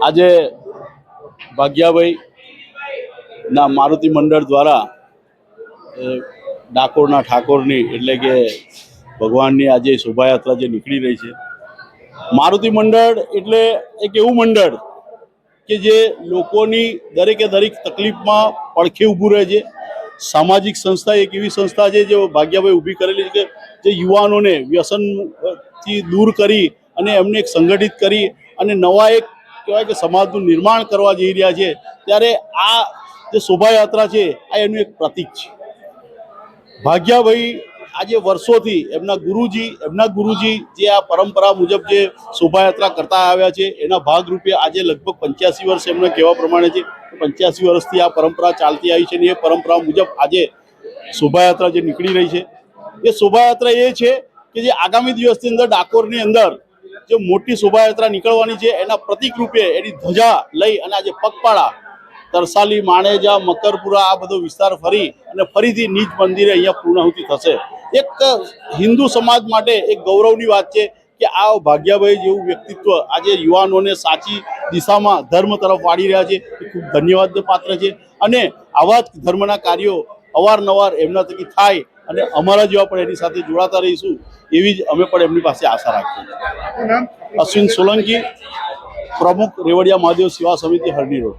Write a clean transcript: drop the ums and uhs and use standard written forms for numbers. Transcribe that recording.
આજે ભાગ્યાભાઈ ના મારુતિ મંડળ દ્વારા ડાકોરના ઠાકોરની એટલે કે ભગવાનની આજે શોભાયાત્રા જે નીકળી રહી છે. મારુતિ મંડળ એટલે એક એવું મંડળ કે જે લોકોની દરેકે દરેક તકલીફમાં પડખે ઊભું રહે છે. સામાજિક સંસ્થા એક એવી સંસ્થા છે જે ભાગ્યાભાઈ ઊભી કરેલી છે કે જે યુવાનોને વ્યસનથી દૂર કરી અને એમને એક સંગઠિત કરી અને નવા એક કહેવાય કે સમાજનું નિર્માણ કરવા જઈ રહ્યા છે. ત્યારે આ જે શોભાયાત્રા છે આ એનું એક પ્રતીક છે. ભાગ્યાભાઈ આજે વર્ષોથી એમના ગુરુજી જે આ પરંપરા મુજબ જે શોભાયાત્રા કરતા આવ્યા છે એના ભાગરૂપે આજે લગભગ 85 વર્ષ એમના કહેવા પ્રમાણે છે. 85 વર્ષથી આ પરંપરા ચાલતી આવી છે અને એ પરંપરા મુજબ આજે શોભાયાત્રા જે નીકળી રહી છે એ શોભાયાત્રા એ છે કે જે આગામી દિવસની અંદર ડાકોરની અંદર જે મોટી શોભાયાત્રા નીકળવાની છે એના પ્રતિક રૂપે એની ધજા લઈ અને આજે પગપાળા તરસાલી, માણેજા, મકરપુરા આ બધો વિસ્તાર ફરી અને ફરીથી નીજ મંદિરે અહીંયા પૂર્ણાહુતિ થશે. એક હિન્દુ સમાજ માટે એક ગૌરવની વાત છે કે આ ભાગ્યાભાઈ જેવું વ્યક્તિત્વ આજે યુવાનોને સાચી દિશામાં ધર્મ તરફ વાળી રહ્યા છે. એ ખૂબ ધન્યવાદને પાત્ર છે અને આવા જ ધર્મના કાર્યો અવારનવાર એમના થકી થાય અને અમારા જેવા પણ એની સાથે જોડાતા રહીશું એવી જ અમે પણ એમની પાસે આશા રાખીએ છીએ. અશ્વિન સોલંકી, પ્રમુખ રેવડિયા મહાદેવ સેવા સમિતિ, હરણી રોડ.